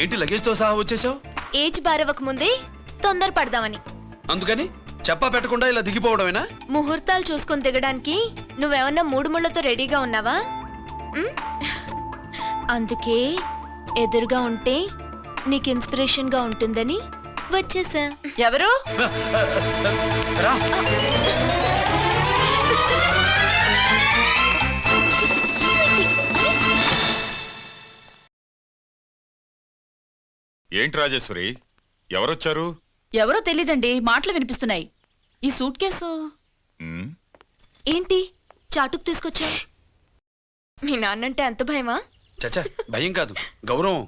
ఏంటి లగేజ్ తో సహా వచ్చేసావు? ఏజ్ బారవక ముందే తొందర పడదామని. అందుకని చెప్పా పెట్టకుండా ఇలా దిగిపోవడమేనా? ముహూర్తాలు చూసుకొని దిగడానికి నువ్వేమన్నా 3 ముళ్ళతో రెడీగా ఉన్నావా? అందుకే ఎదురుగా ఉంటే నీకు ఇన్స్పిరేషన్ గా ఉంటుందని వచ్చేసా. ఎవరు? ఏంటి రాజేశ్వరి, ఎవరొచ్చారు? ఎవరో తెలీదండి, మాటలు వినిపిస్తున్నాయి. ఈ సూట్ కేసు ఏంటి చాటుకు తీసుకొచ్చా? మీ నాన్నంటే అంత భయమా? చచ్చా, భయం కాదు, గౌరవం.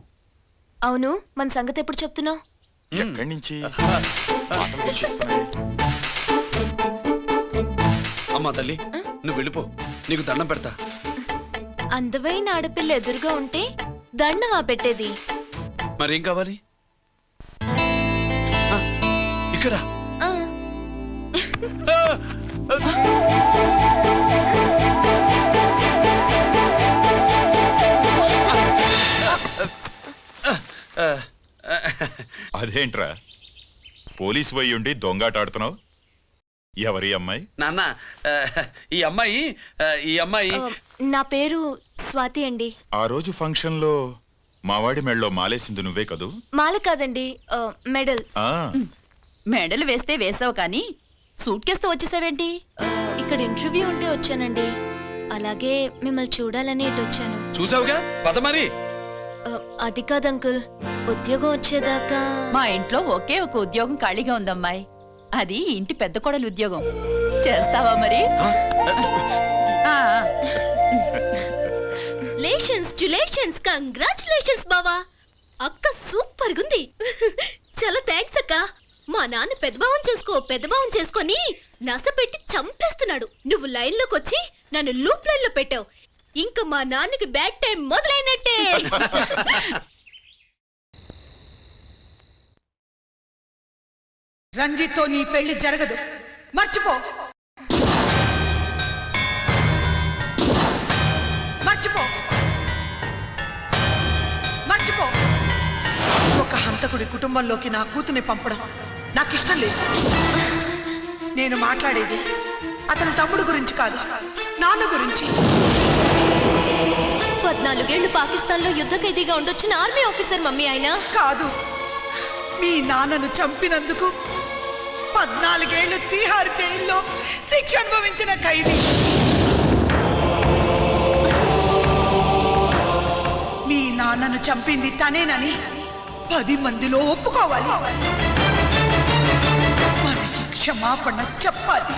అవును, మన సంగతి ఎప్పుడు చెప్తున్నావు? ఎక్కడి నుంచి? అమ్మా తల్లి, నువ్వు వెళ్ళిపో, నీకు దండం పెడతా. అందమైన ఆడపిల్ల ఎదురుగా ఉంటే దండమా పెట్టేది? మరేం కావాలి? ఇక్కడ ఆ. అదేంట్రా, పోలీసు పోయి ఉండి దొంగాటాడుతున్నావు? ఎవరి అమ్మాయి? నాన్న, ఈ అమ్మాయి నా పేరు స్వాతి అండి. ఆ రోజు ఫంక్షన్ లో మావాడి మెళ్ళలో మాలేసింది నువ్వే కదూ? మాల కాదండి, మెడల్. మెడలు వేస్తే వేసావు కానీ సూట్ కేసుతో వచ్చేసావేంటి? ఇక్కడ ఇంటర్వ్యూ ఉంటే వచ్చానండి. అలాగే మిమ్మల్ని చూడాలని ఇటు వచ్చాను. చూసావుగా, పద మరి. అది కాదు అంకుల్, ఉద్యోగం వచ్చేదాకా మా ఇంట్లో ఒకే ఒక ఉద్యోగం ఖాళీగా ఉందమ్మాయి. అది ఇంటి పెద్ద కోడలు ఉద్యోగం. చేస్తావా మరి? లేషన్స్ కంగ్రాచులేషన్స్ బావా. అక్క సూపర్ గుంది. చాలా థ్యాంక్స్ అక్క. మా నాన్న పెద్దబావం చేసుకొని నస పెట్టి చంపేస్తున్నాడు. నువ్వు లైన్ లోకి వచ్చి నన్ను లూప్ లైన్ లో పెట్టావు. ఇంకా మా నాన్నకి బ్యాడ్ టైం మొదలైనట్టే. రంజిత్తో నీ పెళ్లి జరగదు, మర్చిపో. ఒక హంతకుడి కుటుంబంలోకి నా కూతుని పంపడం నాకిష్టం లేదు. నేను మాట్లాడేది అతని తమ్ముడు గురించి కాదు, నాన్న గురించి. 14 ఏళ్లు పాకిస్తాన్ లో యుద్ధ ఖైదీగా ఉండొచ్చిన ఆర్మీ ఆఫీసర్ మమ్మీ ఆయన. కాదు, మీ నాన్నను చంపినందుకు 14 ఏళ్లు తీహార్ జైల్లో శిక్ష అనుభవించిన ఖైదీ. మీ నాన్నను చంపింది తనేనని 10 మందిలో ఒప్పుకోవాలి. మనకి క్షమాపణ చెప్పాలి.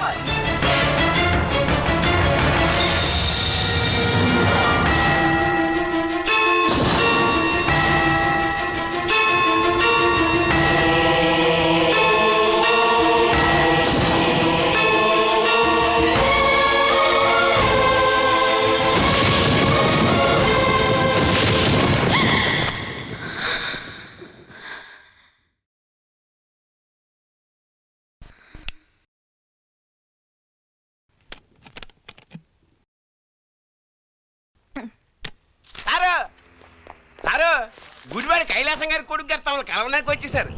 గుడివాడి కైలాసం గారి కొడుకు గారు తమను కలవడానికి వచ్చేసారు.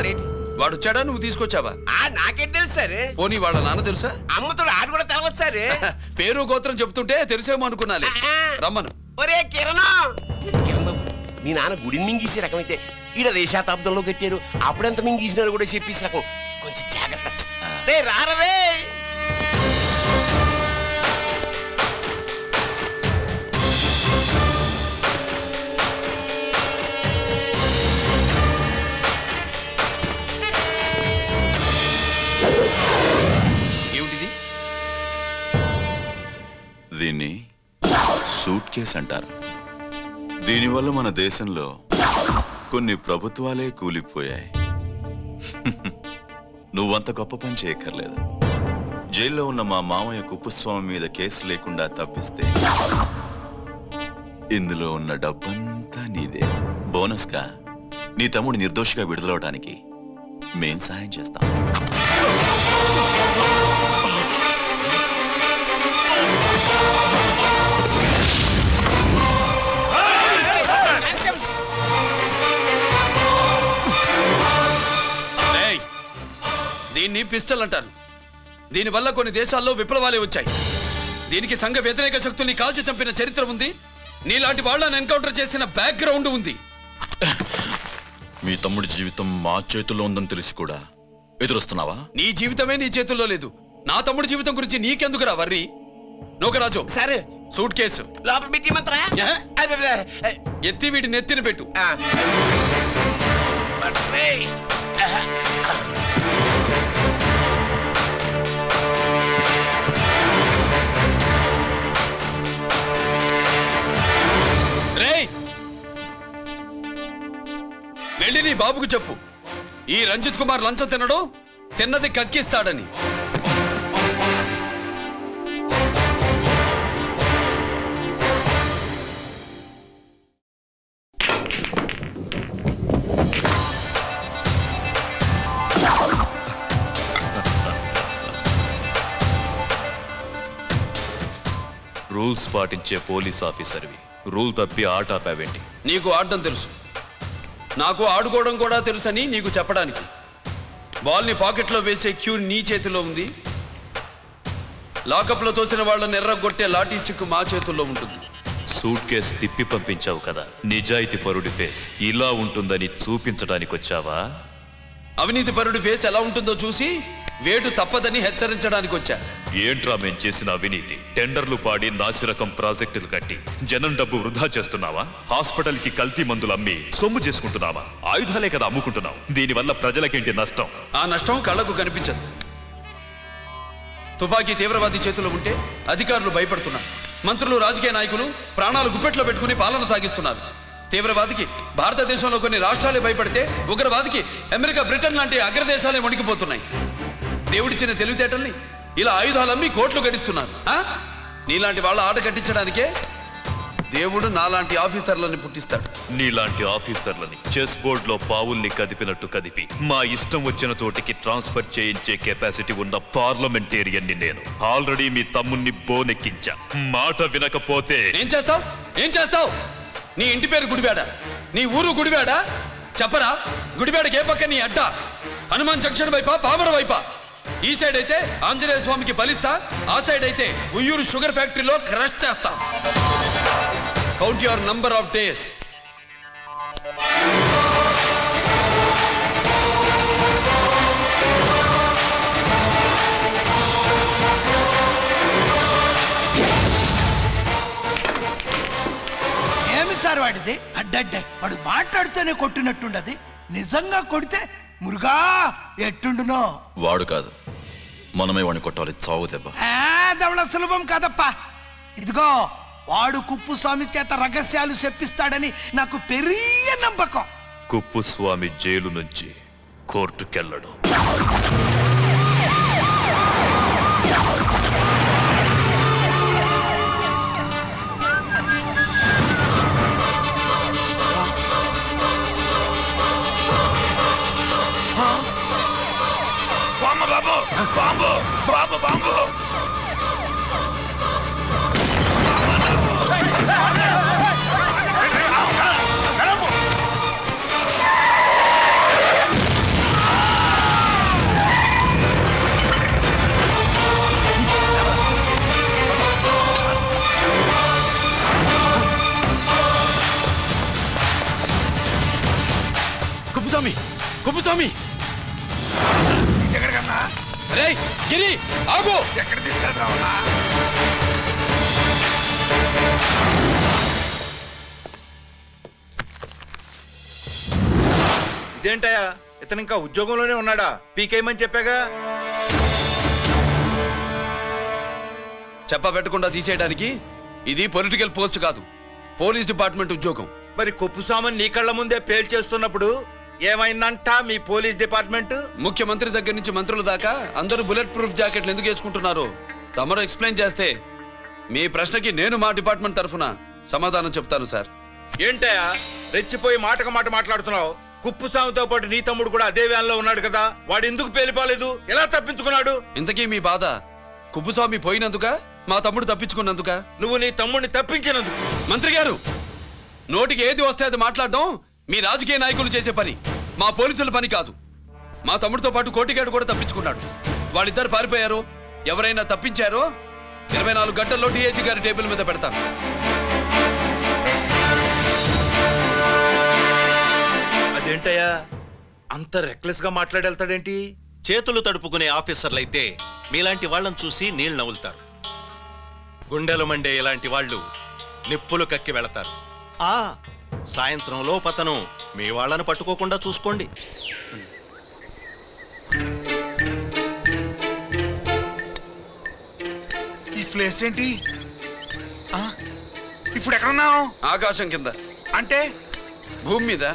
రేటి వాడు వచ్చాడా, నువ్వు తీసుకొచ్చావా? నాకేం తెలుసు సార్. పోనీ వాళ్ళ నాన్న తెలుసా? అమ్మతో ఆడు కూడా తెలవచ్చు సార్. పేరు గోత్రం చెప్తుంటే తెలిసేమో అనుకున్నాలే. రమ్మను. ఒరే కిరణ్ బాబు, మీ నాన్న గుడిని మింగేసే రకమైతే ఈడ దేశాతాబ్దంలో కట్టారు. అప్పుడెంత మింగేసినారు కూడా చెప్పేసి రకం. కొంచెం జాగ్రత్త. రారవే. దీన్ని సూట్ కేస్ అంటారు. దీనివల్ల మన దేశంలో కొన్ని ప్రభుత్వాలే కూలిపోయాయి. నువ్వంత గొప్ప పని చేయక్కర్లేదు. జైల్లో ఉన్న మా మామయ్య కుప్పస్వామి మీద కేసు లేకుండా తప్పిస్తే ఇందులో ఉన్న డబ్బంతా నీదే. బోనస్గా నీ తమ్ముడు నిర్దోషిగా విడుదలవడానికి మేం సహాయం చేస్తాం. పిస్టల్ అంటారు. దీనివల్ల కొన్ని దేశాల్లో విప్లవాలే వచ్చాయి. దీనికి సంఘ వ్యతిరేక శక్తుల్ని కాల్చి చంపిన చరిత్ర ఉంది. నీలాంటి వాళ్ళని ఎన్కౌంటర్ చేసిన బ్యాక్గ్రౌండ్ ఉంది. మీ తమ్ముడి జీవితం మా చేతుల్లో ఉందని తెలిసి కూడా ఎదురొస్తున్నావా? నీ జీవితమే నీ చేతుల్లో లేదు. నా తమ్ముడి జీవితం గురించి నీకెందుకురా వర్రి? నోకరాజు సరే సూట్ కేసు లోపల పెట్టి మాత్రా ఎత్తి వీటి నెత్తిన పెట్టు. రేయ్, వెళ్ళి నీ బాబుకు చెప్పు, ఈ రంజిత్ కుమార్ లంచం తినడు, తిన్నది కక్కిస్తాడని. రూల్స్ పాటించే పోలీస్ ఆఫీసర్వి రూల్ తప్పి ఆట ఆపావేంటి? నీకు ఆడడం తెలుసు, నాకు ఆడుకోవడం కూడా తెలుసని నీకు చెప్పడానికి. బాల్ని పాకెట్లో వేసే క్యూ నీ చేతిలో ఉంది. లాకప్లో తోసిన వాళ్ళని ఎర్రగొట్టే లాఠీ స్టిక్ మా చేతుల్లో ఉంటుంది. సూట్ కేసు తిప్పి పంపించావు కదా, నిజాయితీ పరుడి ఫేస్ ఇలా ఉంటుందని చూపించడానికి వచ్చావా? అవినీతి పరుడి ఫేస్ ఎలా ఉంటుందో చూసి వేటు తప్పదని హెచ్చరించడానికి వచ్చా. ఏంట్రా మేం చేసిన అవినీతి? టెండర్లు పాడి నాసిరకం ప్రాజెక్టులు కట్టి జనం డబ్బు వృధా చేస్తున్నావా? హాస్పిటల్ కి కల్తీ మందులు అమ్మి సొమ్ము చేసుకుంటున్నావా? ఆయుధాలే కదా అమ్ముకుంటున్నావు. దీనివల్ల ప్రజలకేంటి నష్టం? ఆ నష్టం కళ్ళకు కనిపించదు. తుపాకీ తీవ్రవాది చేతిలో ఉంటే అధికారులు భయపడుతున్నారు. మంత్రులు, రాజకీయ నాయకులు ప్రాణాలు గుప్పెట్లో పెట్టుకుని పాలన సాగిస్తున్నారు. తీవ్రవాదికి భారతదేశంలో కొన్ని రాష్ట్రాలే భయపడితే ఉగ్రవాదికి అమెరికా, బ్రిటన్ లాంటి అగ్రదేశాలే వణికిపోతున్నాయి. దేవుడిచ్చిన తెలివితేటల్ని ఇలా ఆయుధాలమ్మి కోట్లు గడిస్తున్నారు. నీలాంటి వాళ్ళ ఆట కట్టించడానికే దేవుడు నాలాంటి ఆఫీసర్లని పుట్టిస్తాడు. నీలాంటి ఆఫీసర్లని చెస్ బోర్డ్ లో పావుల్ని కదిపినట్టు కదిపి మా ఇష్టం వచ్చిన చోటికి ట్రాన్స్ఫర్ చేయించే కెపాసిటీ ఉన్న పార్లమెంటేరియన్ని నేను. ఆల్రెడీ మీ తమ్ముణ్ణి బోనెక్కించా. మాట వినకపోతే ఏం చేస్తావు? ఏం చేస్తావు? నీ ఇంటి పేరు గుడివాడ, నీ ఊరు గుడివాడ. చెప్పరా, గుడివాడకి ఏ పక్క నీ అడ్డ? హనుమాన్ జంక్షన్ వైపా, పామర వైపా? ఈ సైడ్ అయితే ఆంజనేయ స్వామికి బలిస్తా, ఆ సైడ్ అయితే ఉయ్యూరు షుగర్ ఫ్యాక్టరీలో క్రష్ చేస్తా. Count your number of days. ఏమి సార్ వాడిది? అడ్డడ్డే వాడు మాట్లాడుతూనే కొట్టినట్టుండది. నిజంగా కొడితే మురుగా ఎట్టుండునో. వాడు కాదు, మనమే వాడిని కొట్టాలి. చావు దెబ్బ. దవళ సులభం కాదప్పా. ఇదిగో వాడు కుప్పుస్వామి చేత రహస్యాలు చెప్పిస్తాడని నాకు పెరియ నమ్మకం. కుప్పుస్వామి జైలు నుంచి కోర్టుకెళ్ళడు. కుప్పుస్వామి, కుప్పుస్వామి! రేయ్ గిరి, ఆగు! ఎక్కడ తీసుకెళ్తావునా? ఇదేంటయ్యా, ఇతను ఇంకా ఉద్యోగంలోనే ఉన్నాడా? పీకేయమని చెప్పాగా. చెప్ప పెట్టకుండా తీసేయడానికి ఇది పొలిటికల్ పోస్ట్ కాదు, పోలీస్ డిపార్ట్మెంట్ ఉద్యోగం. మరి కొప్పుస్వామిని నీ కళ్ళ ముందే పేల్చేస్తున్నప్పుడు ఏమైందంట మీ పోలీస్ డిపార్ట్మెంట్? ముఖ్యమంత్రి దగ్గర నుంచి మంత్రుల దాకా అందరూ బుల్లెట్ ప్రూఫ్ జాకెట్లు ఎందుకు వేసుకుంటున్నారు తమరు ఎక్స్ప్లెయిన్ చేస్తే మీ ప్రశ్నకి నేను మా డిపార్ట్మెంట్ తరఫున సమాధానం చెప్తాను సార్. ఏంటయ్యా రెచ్చిపోయి మాటకు మాట మాట్లాడుతున్నావు? కుప్పుస్వామితో పాటు నీ తమ్ముడు కూడా అదే వ్యాన్లో ఉన్నాడు కదా, వాడు ఎందుకు పేలిపోలేదు? ఎలా తప్పించుకున్నాడు? ఇంతకీ మీ బాధ కుప్పుస్వామి పోయినందుక, మా తమ్ముడు తప్పించుకున్నందుక? నువ్వు నీ తమ్ముడిని తప్పించినందుకు. మంత్రి గారు, నోటికి ఏది వస్తే అది మాట్లాడడం మీ రాజకీయ నాయకులు చేసే పని, మా పోలీసుల పని కాదు. మా తమ్ముడితో పాటు కోటిగాడు కూడా తప్పించుకున్నాడు. వాళ్ళిద్దరు పారిపోయారు. ఎవరైనా తప్పించారో 24 గంటల్లో డిఐజీ గారి టేబుల్ మీద పెడతాను. అదేంటయ్యా అంత రెక్లెస్ గా మాట్లాడేళ్తాడేంటి? చేతులు తడుపుకునే ఆఫీసర్లైతే మీలాంటి వాళ్ళని చూసి నీళ్లు నవ్వులుతారు. గుండెలు మండే ఇలాంటి వాళ్ళు నిప్పులు కక్కి వెళతారు. సాయంత్రం లోపతను మీ వాళ్ళను పట్టుకోకుండా చూసుకోండి. ఈ ప్లేస్ ఏంటి? ఇప్పుడు ఎక్కడున్నావు? ఆకాశం కింద. అంటే భూమి మీద.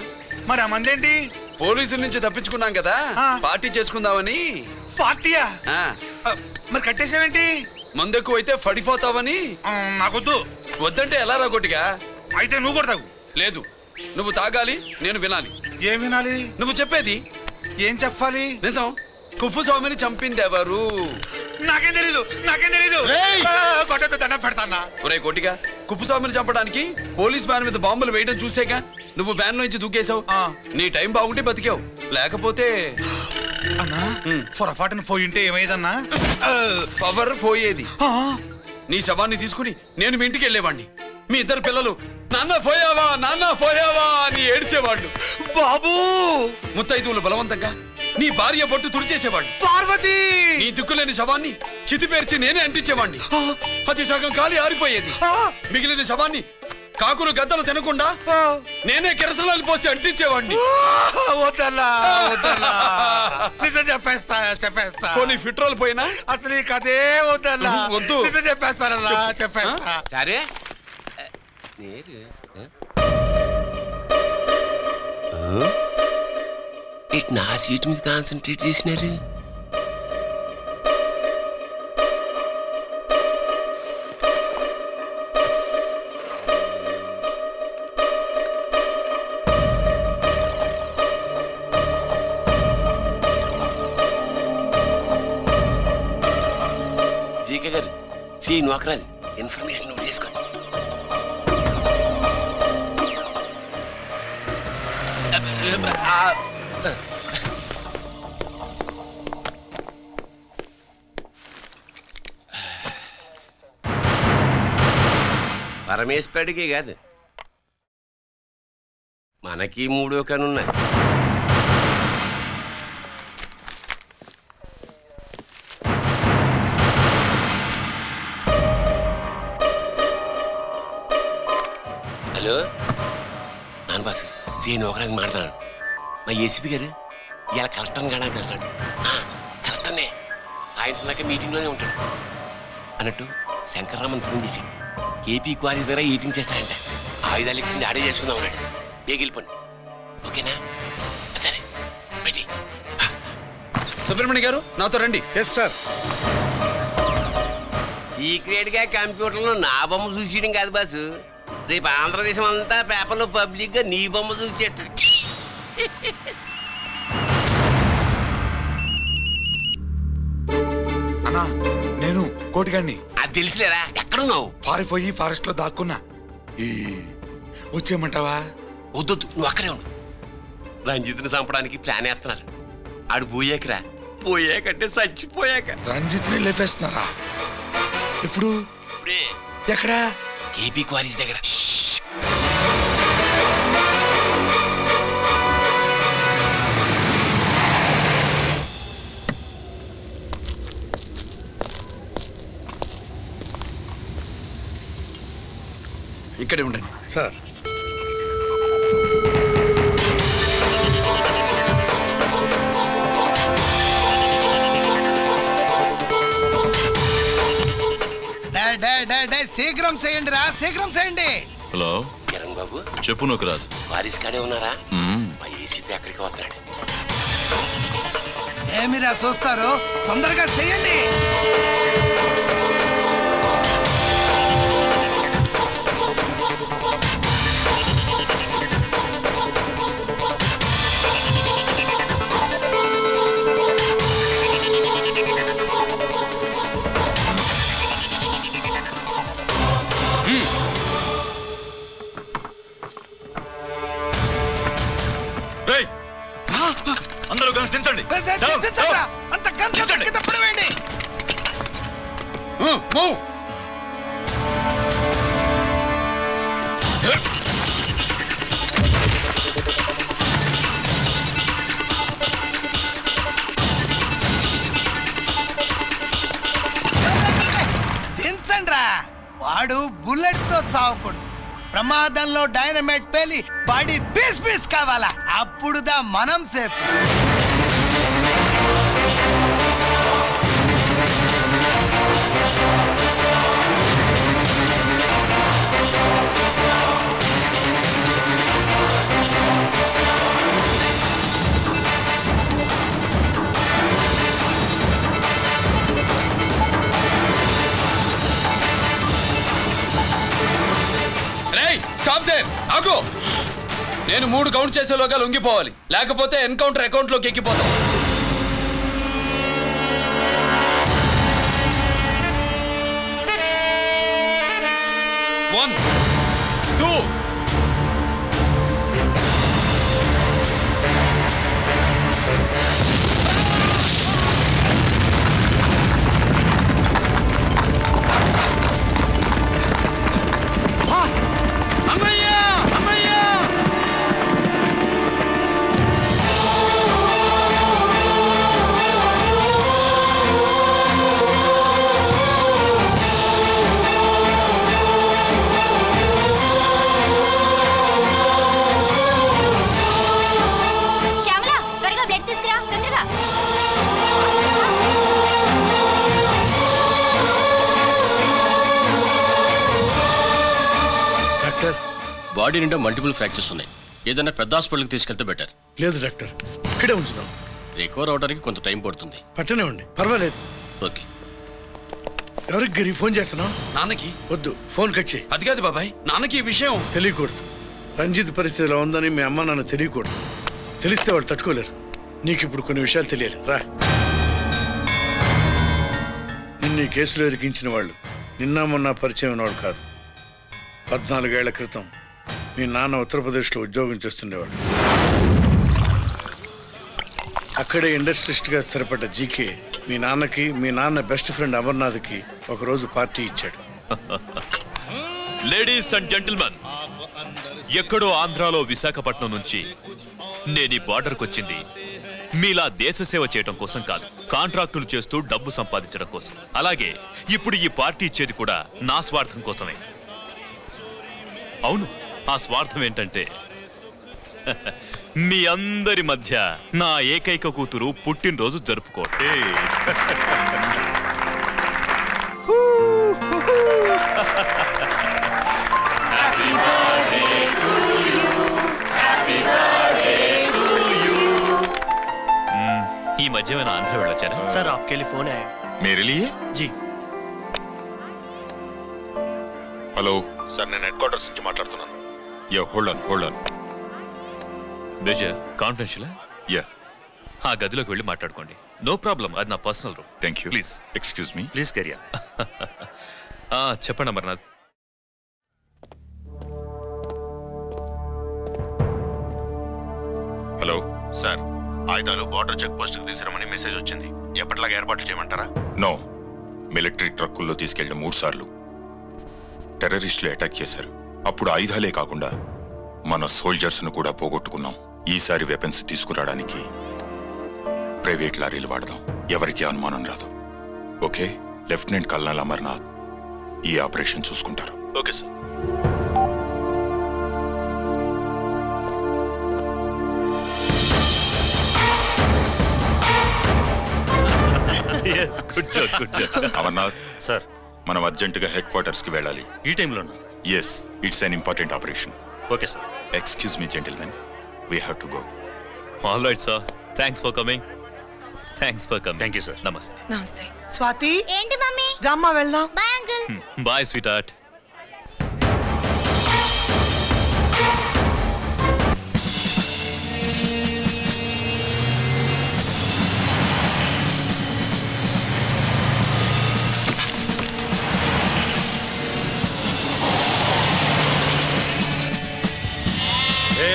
మరి ఆ మందేంటి? పోలీసుల నుంచి తప్పించుకున్నాం కదా, పార్టీ చేసుకుందామని. పార్టీయా? మరి కట్టేసావేంటి? మందెక్కువ అయితే పడిపోతావని. నాకొద్దు. వద్దంటే ఎలా రాగొట్టిగా? అయితే నువ్వు కూడా తాగు. లేదు, నువ్వు తాగాలి, నేను వినాలి. ఏం వినాలి? నువ్వు చెప్పేది. ఏం చెప్పాలి? నిజం. కుప్పస్వామిని చంపింది ఎవరు? నాకేం తెలీదు, నాకేం తెలీదు. కొట్టతో దండం పెడతానా? ఒరే కోటిగా, కుప్పస్వామిని చంపడానికి పోలీస్ వ్యాన్ మీద బాంబులు వేయడం చూసేగా నువ్వు వ్యాన్ నుంచి దూకేశావు. నీ టైం బాగుంటే బతికావు, లేకపోతే అన్నా పొరపాటున పోయింటే ఏమైందన్నా? పవర్ పోయేది. నీ శవాన్ని తీసుకుని నేను మీ ఇంటికి వెళ్ళేవాడిని. మీ ఇద్దరు పిల్లలు నాన్న పోయావా, నాన్న పోయావా అని ఏడ్చేవాళ్ళు. బాబు ముత్తైదువులు బలవంతంగా నీ భార్య బొట్టు తుడిచేసేవాళ్ళు. పార్వతి నీ దిక్కులేని శవాన్ని చితిపేర్చి నేనే అంటించేవాడిని. అది సగం కాలి ఆరిపోయేది. మిగిలిన శవాన్ని కాకులు గద్దలు తినకుండా నేనే కిరసనాలు పోసి అంటించేవాడిని. వద్దన్నా, వద్దన్నా. నిజం చెప్పేస్తా. పోనీ ఫిట్రోల్ పోయినా అసలు ఈ కథే వద్దన్నా. వద్దు. నిజం చెప్పేస్తానన్నా, చెప్పేస్తా. సరే ఇటు నా సీట్ మీద కాన్సన్ట్రేట్ చేసినారు. జీకే గారు, సి నోకరాజు ఇన్ఫర్మేషన్ నోట్ చేసుకోండి. పరమేశ్వరుడికి కాదు, మనకి 3 కనున్నాయి. హలో నాన్న బాసు, సీఎన్ ఒకరాజు మాట్లాడుతున్నాడు. మా ఏసీపీ గారు ఇలా కలెక్టర్ని కాడానికి వెళ్తాడు. కలెక్టర్నే సాయంత్రం దాకా మీటింగ్లోనే ఉంటాడు అన్నట్టు శంకర్రామన్ ఫోన్ చేశాడు. ఏపీ క్వారీ ద్వారా ఈటింగ్ చేస్తాడంట. ఆయుధాలు ఇచ్చింది ఆడే చేసుకుందాం అన్నాడు. బేగిలిపోండి, ఓకేనా? సరే బయటి. సుబ్రహ్మణ్య గారు నాతో రండి. Yes sir. సీక్రెట్ గా కంప్యూటర్లో నా బొమ్మ చూసేయడం కాదు బాసు, రేపు ఆంధ్రదేశం అంతా పేపర్లో పబ్లిక్ గా నీ బొమ్మ చూసేస్తుంది. అన్నా నేను కోటిగాడిని. అది తెలిసిలేరా? ఎక్కడున్నావు? పారిపోయి ఫారెస్ట్ లో దాక్కున్నా. వచ్చేయమంటావా? వద్దొద్దు, నువ్వు అక్కడే ఉండు. రంజిత్ని చంపడానికి ప్లాన్ వేస్తున్నారు. ఆడు పోయాకరా, పోయాకంటే చచ్చిపోయాక. రంజిత్ని లేపేస్తున్నారా? ఇప్పుడు ఇప్పుడే. ఎక్కడా? ఏపీ క్వారీస్ దగ్గర. ఇక్కడే ఉండండి సార్. శీఘ్రం చేయండి రా, శీఘ్రం చేయండి. హలో కిరణ్ బాబు, చెప్పు నోకరాజు. వారిస్ కాడే ఉన్నారా? మా ఏసీపీ అక్కడికి వస్తున్నాడు. ఏమిరా చూస్తారు, తొందరగా చేయండి. అందరూ కలిసి దించండి. అంత గంట కింద పడవేయండి. మూవ్. దించండ్రా. వాడు బుల్లెట్ తో చావకూడదు. ప్రమాదంలో డైనమైట్ పేలి బాడీ పీస్ పీస్ కావాలా, అప్పుడుదా మనం సేఫ్. స్టాప్ దేర్, ఆగు. నేను 3 కౌంట్ చేసేలోగా లొంగిపోవాలి, లేకపోతే ఎన్కౌంటర్ అకౌంట్ లోకి ఎక్కిపోతాం. 1 2 బాడీ నిండా మల్టిపుల్ ఫ్రాక్చర్స్ ఉన్నాయి. ఏదైనా పెద్ద హాస్పిటల్కి తీసుకెళ్తే బెటర్. లేదు డాక్టర్, ఇక్కడే ఉంచుదాం. రికవర్ అవడానికి కొంత టైం పడుతుంది. పట్టనే ఉండి, పర్వాలేదు. ఓకే. ఎవరికి గరి ఫోన్ చేస్తున్నావు? నాన్నకి. వద్దు, ఫోన్ కట్ చేయి. అది కాదు బాబాయ్, నాన్నకి ఈ విషయం తెలియకూడదు. రంజిత్ పరిస్థితిలో ఉందని మీ అమ్మ నాన్న తెలియకూడదు. తెలిస్తే వాళ్ళు తట్టుకోలేరు. నీకు ఇప్పుడు కొన్ని విషయాలు తెలియాలి. రా. నిన్ను ఈ కేసులో ఇరికించిన వాళ్ళు నిన్న మొన్న పరిచయం ఉన్నవాడు కాదు. 14 ఏళ్ల క్రితం మీ నాన్న ఉత్తరప్రదేశ్లో ఉద్యోగం చేస్తుండేవాడు. అక్కడే ఇండస్ట్రియలిస్ట్గా స్థిరపడ్డ జీకే మీ నాన్నకి, మీ నాన్న బెస్ట్ ఫ్రెండ్ అమర్నాథ్కి ఒకరోజు పార్టీ ఇచ్చాడు. లేడీస్ అండ్ జెంటిల్మెన్, ఎక్కడో ఆంధ్రాలో విశాఖపట్నం నుంచి నేను ఈ బార్డర్కి వచ్చింది మీలా దేశ సేవ చేయడం కోసం కాదు, కాంట్రాక్టులు చేస్తూ డబ్బు సంపాదించడం కోసం. అలాగే ఇప్పుడు ఈ పార్టీ ఇచ్చేది కూడా నా స్వార్థం కోసమే. అవును, ఆ స్వార్థం ఏంటంటే మీ అందరి మధ్య నా ఏకైక కూతురు పుట్టినరోజు జరుపుకోవడం. ఈ మధ్య ఏమైనా ఆంధ్ర వెళ్ళొచ్చారా? సార్ आपके लिए फोन आया. मेरे लिए? जी. హలో సార్, నేను హెడ్ క్వార్టర్స్ నుంచి మాట్లాడుతున్నాను. Yeah, hold on. మేజర్, కాన్ఫిడెన్షియలా? యా. ఆ గదిలోకి వెళ్ళి మాట్లాడుకోండి. నో ప్రాబ్లం, అది నా personal room. Thank you. Please excuse me. Please కెరియా. చెప్పండి అమర్నాథ్. హలో సార్, ఆయుధాలు బార్డర్ చెక్ పోస్ట్ కి తీసుకురమని మెసేజ్ వచ్చింది. ఎప్పటిలాగా ఏర్పాట్లు చేయమంటారా? నో. మిలిటరీ ట్రక్కుల్లో తీసుకెళ్లిన 3 సార్లు టెర్రరిస్టులు అటాక్ చేశారు. అప్పుడు ఆయుధాలే కాకుండా మన సోల్జర్స్ ను కూడా పోగొట్టుకున్నాం. ఈసారి వెపన్స్ తీసుకురావడానికి ప్రైవేట్ లారీలు వాడదాం. ఎవరికి అనుమానం రాదు. ఓకే? లెఫ్టినెంట్ కల్నల్ అమర్నాథ్ ఈ ఆపరేషన్ చూసుకుంటారు. Okay sir. అమర్నాథ్ సార్, మనం అర్జెంటుగా హెడ్ క్వార్టర్స్ కి వెళ్ళాలి. ఈ టైంలో? Yes, it's an important operation. Okay sir. Excuse me gentlemen, we have to go. All right sir, thanks for coming. Thank you sir. నమస్తే. నమస్తే. స్వాతి, ఏంటి మమ్మీ? రామ్మా వెళ్దాం. Bye uncle. Bye sweetheart.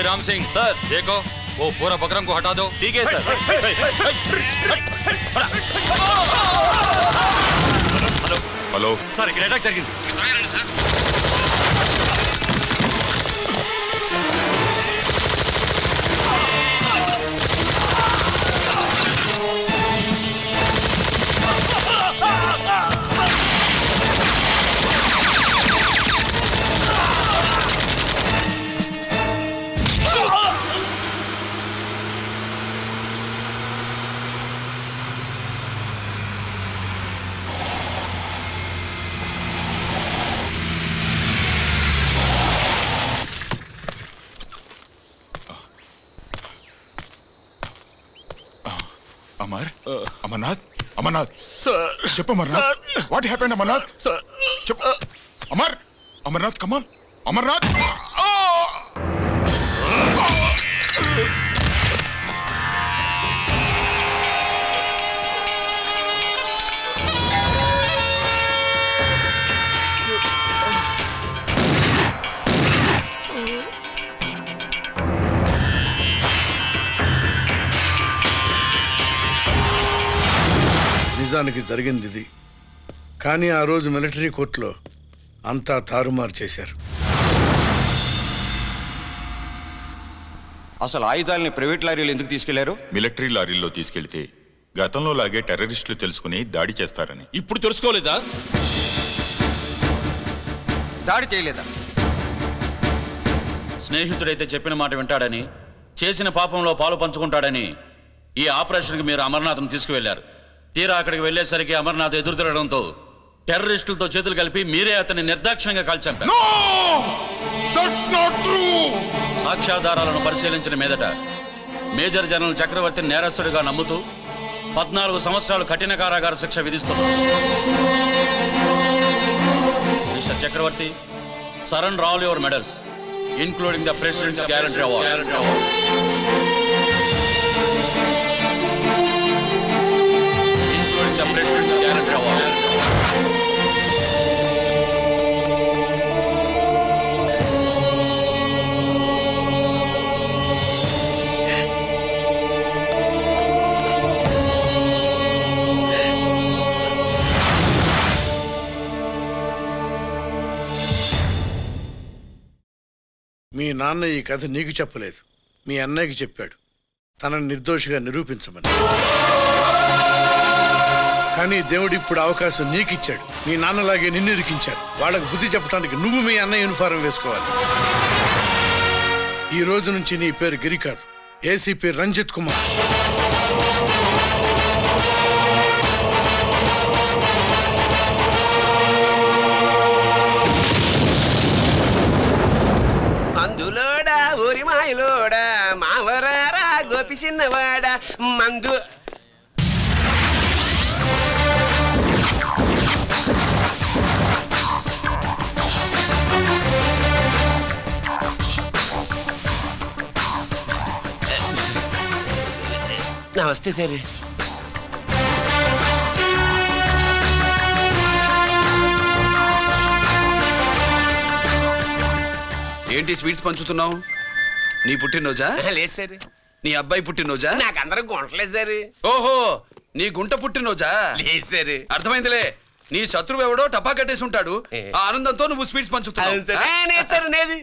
Ram Singh sir, देखो वो पूरा बकरम को हटा दो. ठीक है सर. హలో హలో సార్ ఇక్కడ అటాక్ జరిగింది సార్. అమర్నాథ్ అమర్నాథ్ చెప్పు అమర్నాథ్ వాట్ హ్యాపెండ్ అమర్నాథ్ చెప్పు అమర్నాథ్ కమాన్ అమర్నాథ్ నిజానికి జరిగింది ఇది. కానీ ఆ రోజు మిలిటరీ కోర్టులో అంతా తారుమారు చేశారు. అసలు ఆయుధాలని ప్రైవేట్ లారీలు ఎందుకు తీసుకెళ్లారు? మిలిటరీ లారీల్లో తీసుకెళ్తే గతంలో లాగే టెర్రరిస్టులు తెలుసుకుని దాడి చేస్తారని. ఇప్పుడు తెలుసుకోలేదా? దాడి చేయలేదా? స్నేహితుడైతే చెప్పిన మాట వింటాడని, చేసిన పాపంలో పాలు పంచుకుంటాడని ఈ ఆపరేషన్కి మీరు అమర్నాథ్ను తీసుకువెళ్లారు. తీరా అక్కడికి వెళ్లేసరికి అమర్నాథ్ ఎదురు తిరగడంతో టెర్రరిస్టులతో చేతులు కలిపి మీరే అతన్ని నిర్దాక్ష్యంగా కాల్చంపారు. సాక్ష్యాధారాలను పరిశీలించిన మీదట మేజర్ జనరల్ చక్రవర్తిని నేరస్తుడిగా నమ్ముతూ 14 సంవత్సరాలు కఠిన కారాగార శిక్ష విధిస్తున్నారు. Mister Chakravarthi, surrender all your medals including the president's guarantee award. The President's Guarantee Award. మీ నాన్న ఈ కథ నీకు చెప్పలేదు, మీ అన్నయ్యకి చెప్పాడు తనని నిర్దోషిగా నిరూపించమని. కానీ దేవుడు ఇప్పుడు అవకాశం నీకిచ్చాడు. మీ నాన్నలాగే నిన్ను ఇరికించాడు. వాళ్ళకు బుద్ధి చెప్పడానికి నువ్వు మీ అన్న యూనిఫారం వేసుకోవాలి. ఈ రోజు నుంచి నీ పేరు గిరి కాదు, ఏసీపీ రంజిత్ కుమార్. అందులోడా ఊరి మాయలోడా మావరారా గోపి చిన్నవాడా మందు. నమస్తే సార్. ఏంటి స్వీట్స్ పంచుతున్నావు? నీ పుట్టినరోజా? లేదు సార్. నీ అబ్బాయి పుట్టినరోజా? నాకు అందరూ గుంటలేదు సార్. ఓహో, నీ గుంట పుట్టినరోజా? లేదు సార్. అర్థమైందిలే. నీ శత్రువు ఎవడో టపా కట్టేసి ఉంటాడు. ఆ ఆనందంతో నువ్వు స్వీట్స్ పంచుతున్నావు.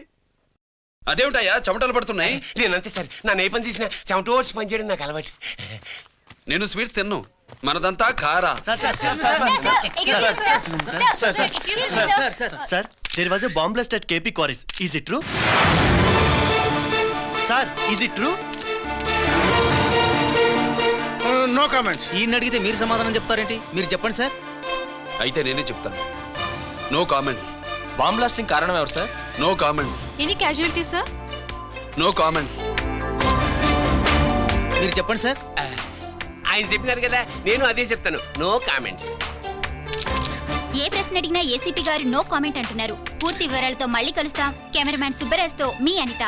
అదేమిటయ్యా చెమటలు పడుతున్నాయి? నేనంతే సార్. నన్ను ఏ పని చేసినా చెమట ఓడ్చి పని చేయడం నాకు అలవాటు. నేను స్వీట్స్ తిన్ను, మనదంతా కారా. Sir, there was a bomb blast at KP Quarries. Is it true? Sir, is it true? No comments. ఈయన అడిగితే మీరు సమాధానం చెప్తారేంటి? మీరు చెప్పండి సార్. అయితే నేనే చెప్తాను. No comments. బాంబ్ బ్లాస్టింగ్ కారణం ఎవరు sir? No comments. Any casualty sir? No comments. మీరు చెప్పండి సార్. ఆయన చెప్పినారు కదా, నేను అదే చెప్తాను. No comments. ఏ ప్రశ్న అడిగినా ఏసీపీ గారు నో కామెంట్ అంటున్నారు. పూర్తి వివరాలతో మళ్ళీ కలుస్తాం. కెమెరామ్యాన్ సుబ్బరాజ్తో మీ అనిత.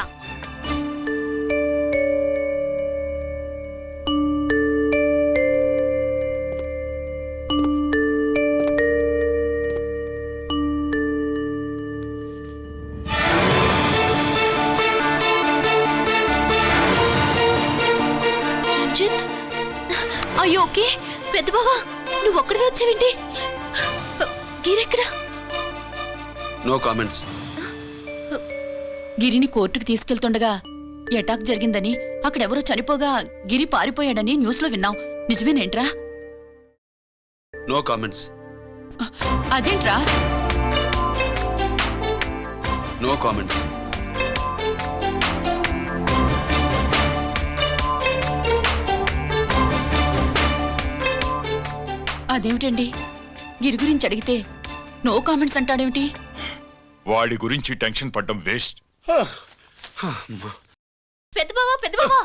అయ్యో ఓకే. పెద్ద బావా, నువ్వు ఒక్కడివే వచ్చావేంటి? గిరెక్కడా? No comments. గిరిని కోర్టుకు తీసుకెళ్తుండగా అటాక్ జరిగిందని, అక్కడెవరో చనిపోగా గిరి పారిపోయాడని న్యూస్లో విన్నాం. నిజమేనేంట్రా? No comments. అదేంట్రా? No comments. అదేమిటండి, గిరి గురించి అడిగితే నో కామెంట్స్ అంటాడేమిటి? వాడి గురించి టెన్షన్ పడ్డం వేస్ట్. పెద్ద బావా